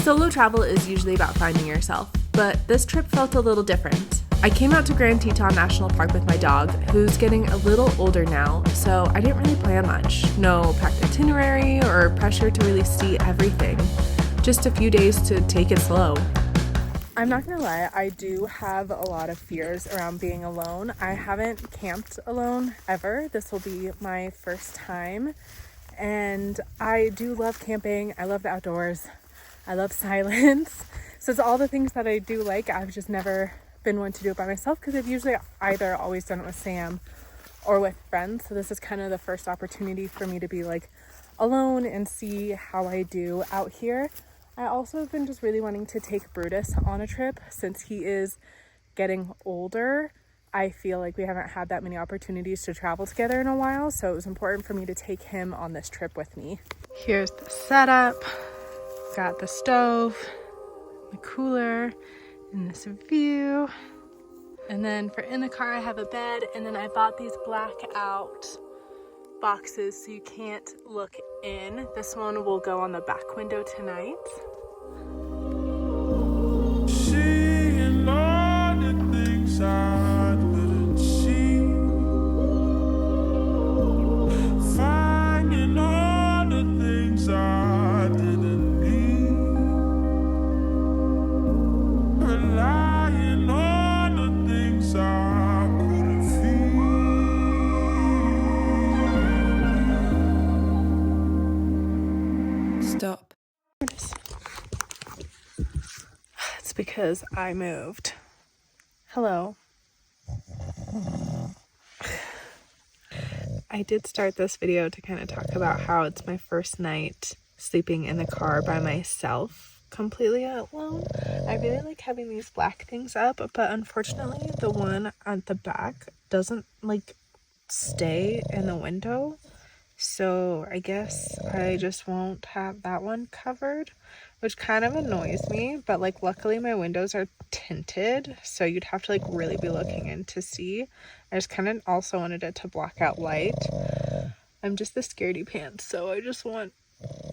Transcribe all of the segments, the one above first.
Solo travel is usually about finding yourself, but this trip felt a little different. I came out to Grand Teton National Park with my dog, who's getting a little older now, so I didn't really plan much. No packed itinerary or pressure to really see everything. Just a few days to take it slow. I'm not gonna lie, I do have a lot of fears around being alone. I haven't camped alone ever. This will be my first time. And I do love camping. I love the outdoors. I love silence. So it's all the things that I do like. I've just never been one to do it by myself because I've usually either always done it with Sam or with friends. So this is kind of the first opportunity for me to be like alone and see how I do out here. I also have been just really wanting to take Brutus on a trip since he is getting older. I feel like we haven't had that many opportunities to travel together in a while, so it was important for me to take him on this trip with me. Here's the setup. Got the stove, the cooler, and this view. And then for in the car, I have a bed, and then I bought these blackout boxes so you can't look in. This one will go on the back window tonight. Seeing all the things I didn't see, finding all the things I didn't need, relying on the things I couldn't feel. Stop. It's because I moved. Hello. I did start this video to kind of talk about how it's my first night sleeping in the car by myself, completely alone. I really like having these black things up, but unfortunately the one at the back doesn't like stay in the window. So I guess I just won't have that one covered, which kind of annoys me, but like luckily my windows are tinted, so you'd have to like really be looking in to see. I just kind of also wanted it to block out light. I'm just the scaredy pants, so I just want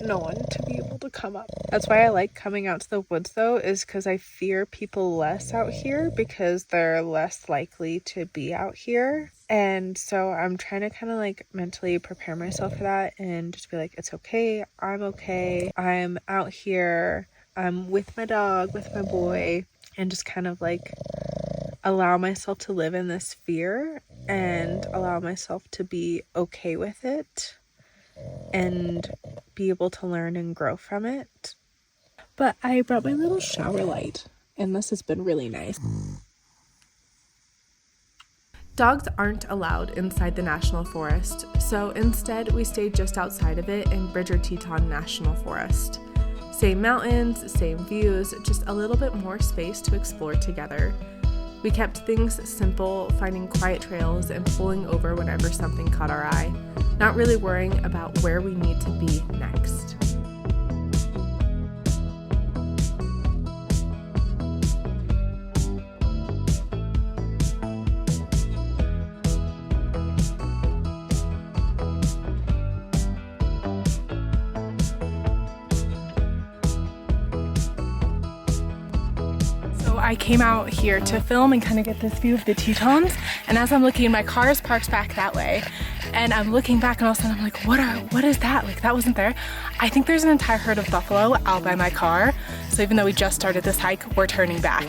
no one to be able to come up. That's why I like coming out to the woods though, is because I fear people less out here because they're less likely to be out here. And so I'm trying to kind of like mentally prepare myself for that and just be like, it's okay, I'm out here, I'm with my dog, with my boy, and just kind of like allow myself to live in this fear and allow myself to be okay with it and be able to learn and grow from it. But I brought my little shower light, and this has been really nice. Dogs aren't allowed inside the National Forest, so instead we stayed just outside of it in Bridger-Teton National Forest. Same mountains, same views, just a little bit more space to explore together. We kept things simple, finding quiet trails and pulling over whenever something caught our eye, not really worrying about where we need to be next. I came out here to film and kind of get this view of the Tetons, and as I'm looking, my car is parked back that way, and I'm looking back and all of a sudden I'm like, what is that? Like, that wasn't there. I think there's an entire herd of buffalo out by my car, so even though we just started this hike, we're turning back.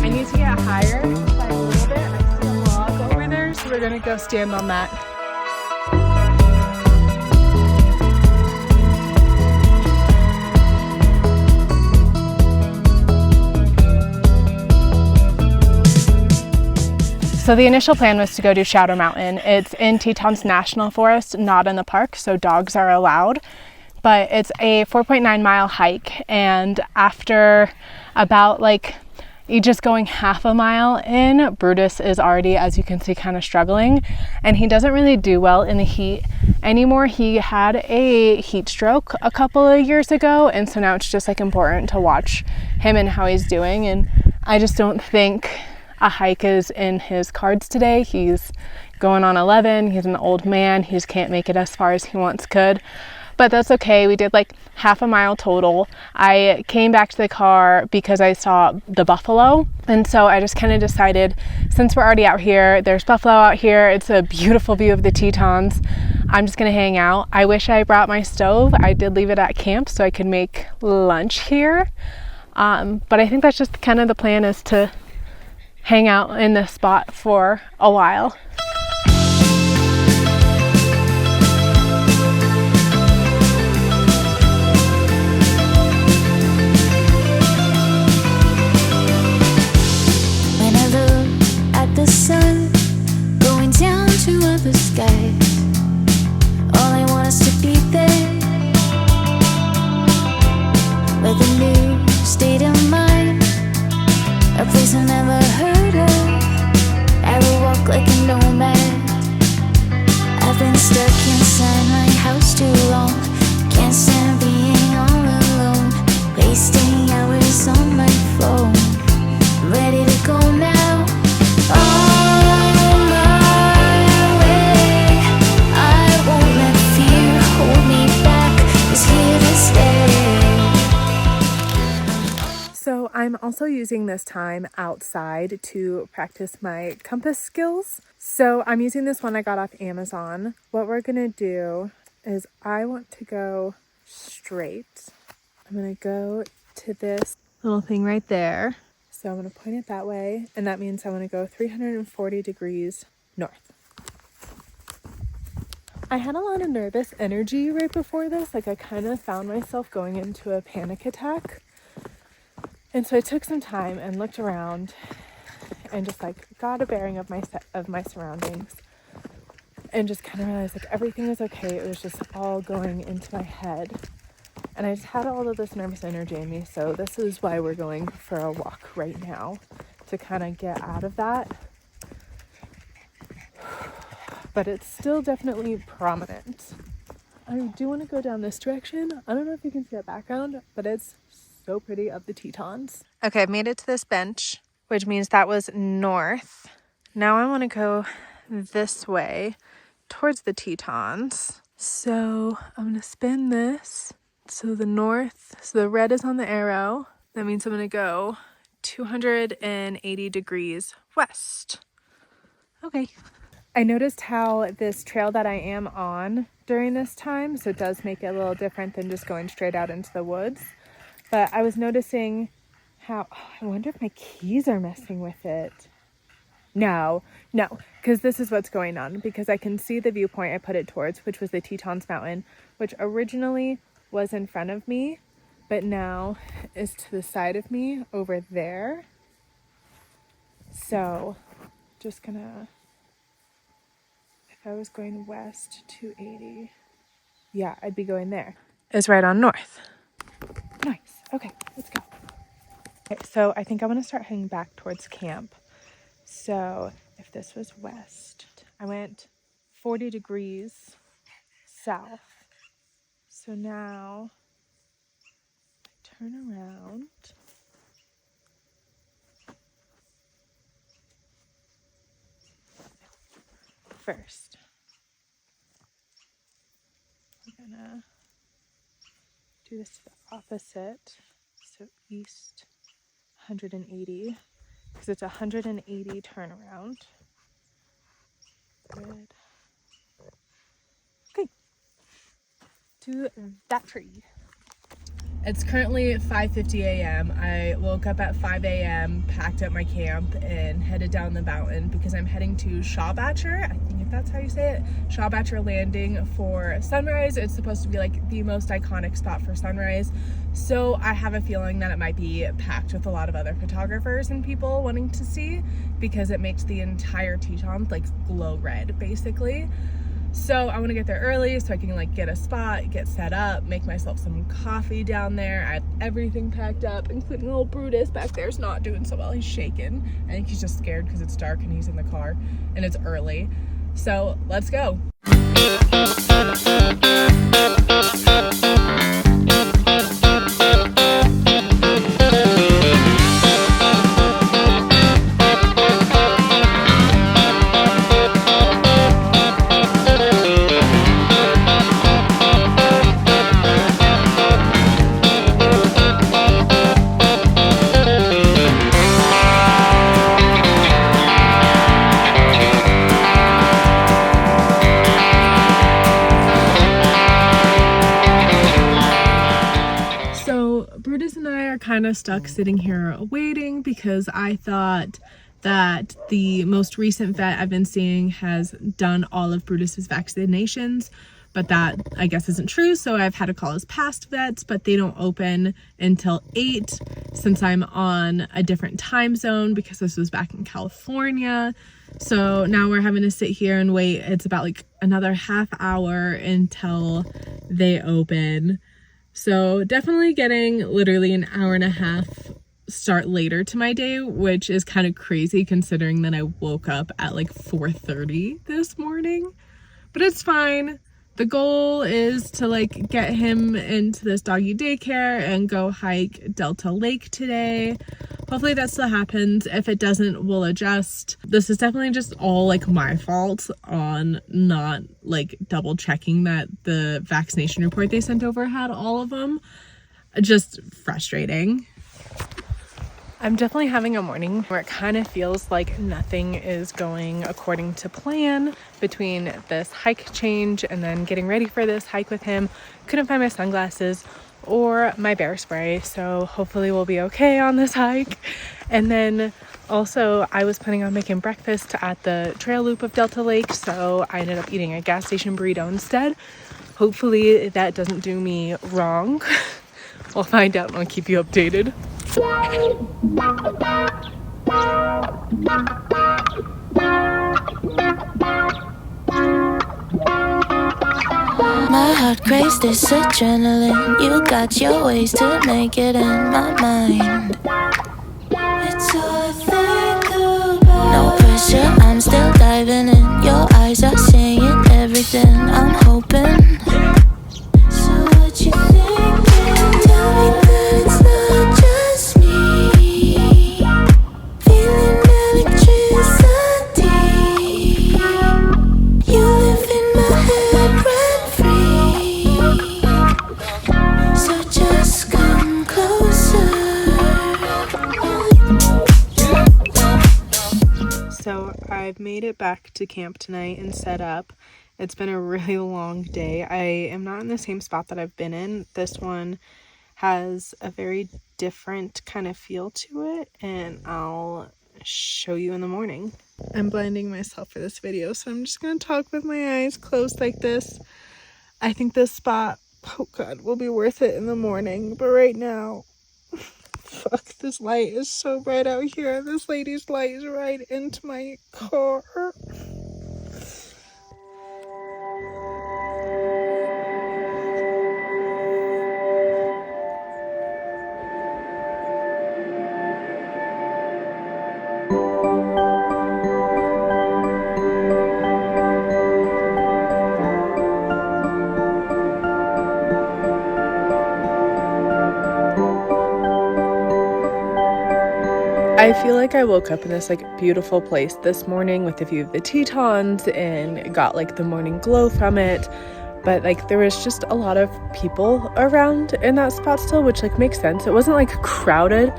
I need to get higher by a little bit. I see a log over there, so we're gonna go stand on that. So the initial plan was to go do Shadow Mountain. It's in Tetons National Forest, not in the park, so dogs are allowed. But it's a 4.9 mile hike, and after about like you just going half a mile in, Brutus is already, as you can see, kind of struggling, and he doesn't really do well in the heat anymore. He had a heat stroke a couple of years ago, and so now it's just like important to watch him and how he's doing, and I just don't think a hike is in his cards today. He's going on 11. He's an old man. He just can't make it as far as he once could. But that's okay. We did like half a mile total. I came back to the car because I saw the buffalo. And so I just kind of decided, since we're already out here, there's buffalo out here, it's a beautiful view of the Tetons, I'm just going to hang out. I wish I brought my stove. I did leave it at camp so I could make lunch here. But I think that's just kind of the plan, is to hang out in this spot for a while. The sun going down to other skies. All I want is to be there with a new state of mind, a place I've never heard of. I will walk like a nomad. I've been stuck inside my house too long. Can't stand being all alone, wasting hours on my phone. I'm ready to go now. So I'm also using this time outside to practice my compass skills. So I'm using this one I got off Amazon. What we're gonna do is I want to go straight. I'm gonna go to this little thing right there. So I'm gonna point it that way, and that means I wanna go 340 degrees north. I had a lot of nervous energy right before this. Like I kind of found myself going into a panic attack. And so I took some time and looked around and just like got a bearing of my surroundings, and just kind of realized like everything was okay. It was just all going into my head. And I just had all of this nervous energy in me. So this is why we're going for a walk right now, to kind of get out of that. But it's still definitely prominent. I do want to go down this direction. I don't know if you can see that background, but it's so pretty up the Tetons. Okay, I've made it to this bench, which means that was north. Now I want to go this way towards the Tetons. So I'm going to spin this. So the north, so the red is on the arrow. That means I'm going to go 280 degrees west. Okay. I noticed how this trail that I am on during this time, so it does make it a little different than just going straight out into the woods. But I was noticing how, I wonder if my keys are messing with it. No, because this is what's going on. Because I can see the viewpoint I put it towards, which was the Tetons Mountain, which originally was in front of me, but now is to the side of me over there. So just gonna, if I was going west 280, yeah, I'd be going there. It's right on north. Nice. Okay, let's go. Okay, so I think I want to start heading back towards camp. So if this was west, I went 40 degrees south. So now I turn around. First, we're gonna do this to the opposite. So east 180, because it's 180 turnaround. Good. Okay. To that tree. It's currently 5:50 a.m. I woke up at 5 a.m., packed up my camp, and headed down the mountain because I'm heading to Shawbatcher. I think if that's how you say it. Shawbatcher Landing for sunrise. It's supposed to be like the most iconic spot for sunrise. So I have a feeling that it might be packed with a lot of other photographers and people wanting to see, because it makes the entire Tetons like glow red basically. So I want to get there early so I can like get a spot, get set up, make myself some coffee down there. I have everything packed up, including little Brutus back there is not doing so well. He's shaking. I think he's just scared because it's dark and he's in the car and it's early. So let's go. kind of stuck sitting here waiting because I thought that the most recent vet I've been seeing has done all of Brutus's vaccinations, but that I guess isn't true. So I've had to call his past vets, but they don't open until 8 since I'm on a different time zone because this was back in California. So now we're having to sit here and wait. It's about like another half hour until they open. So definitely getting literally an hour and a half start later to my day, which is kind of crazy considering that I woke up at like 4:30 this morning, but it's fine. The goal is to like get him into this doggy daycare and go hike Delta Lake today. Hopefully that still happens. If it doesn't, we'll adjust. This is definitely just all like my fault on not like double checking that the vaccination report they sent over had all of them. Just frustrating. I'm definitely having a morning where it kind of feels like nothing is going according to plan between this hike change and then getting ready for this hike with him. Couldn't find my sunglasses or my bear spray, so hopefully we'll be okay on this hike. And then also I was planning on making breakfast at the trail loop of Delta Lake, so I ended up eating a gas station burrito instead. Hopefully that doesn't do me wrong. We'll find out and I'll keep you updated. My heart craves this adrenaline. You got your ways to make it in my mind. It's all I think about. No pressure, I'm still diving in. Your eyes are saying everything I'm hoping. So what you thinking? Tell me that it's not just me. Feeling electricity. You live in my head rent free. So just come closer. So I've made it back to camp tonight and set up. It's been a really long day. I am not in the same spot that I've been in. This one has a very different kind of feel to it, and I'll show you in the morning. I'm blinding myself for this video, so I'm just going to talk with my eyes closed like this. I think this spot, oh God, will be worth it in the morning, but right now, fuck, this light is so bright out here. This lady's light is right into my car. I feel like I woke up in this like beautiful place this morning with a view of the Tetons and got like the morning glow from it, but like there was just a lot of people around in that spot still, which like makes sense. It wasn't like crowded,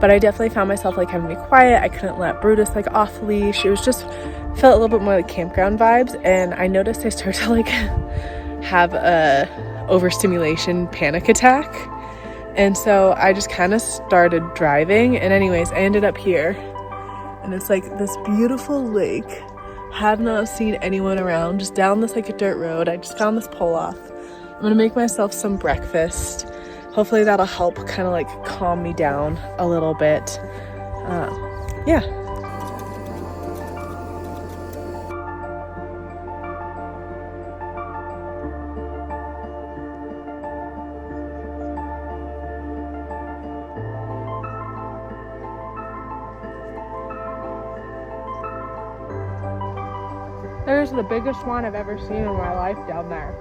but I definitely found myself like having to be quiet. I couldn't let Brutus like off leash. It was just felt a little bit more like campground vibes, and I noticed I started to like have a overstimulation panic attack. And so I just kind of started driving, and anyways, I ended up here, and it's like this beautiful lake. Have not seen anyone around, just down this like a dirt road. I just found this pull off. I'm gonna make myself some breakfast. Hopefully that'll help kind of like calm me down a little bit. Yeah. There's the biggest one I've ever seen in my life down there.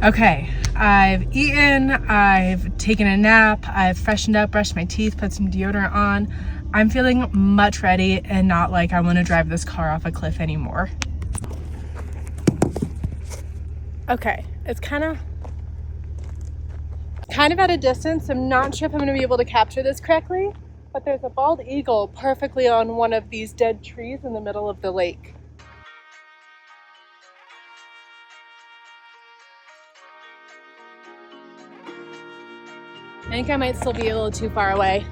Okay, I've eaten, I've taken a nap, I've freshened up, brushed my teeth, put some deodorant on. I'm feeling much ready and not like I want to drive this car off a cliff anymore. Okay, it's kind of at a distance. I'm not sure if I'm going to be able to capture this correctly, but there's a bald eagle perfectly on one of these dead trees in the middle of the lake. I think I might still be a little too far away.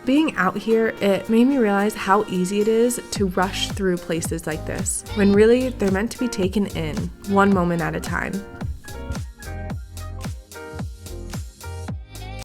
Being out here, it made me realize how easy it is to rush through places like this, when really they're meant to be taken in, one moment at a time.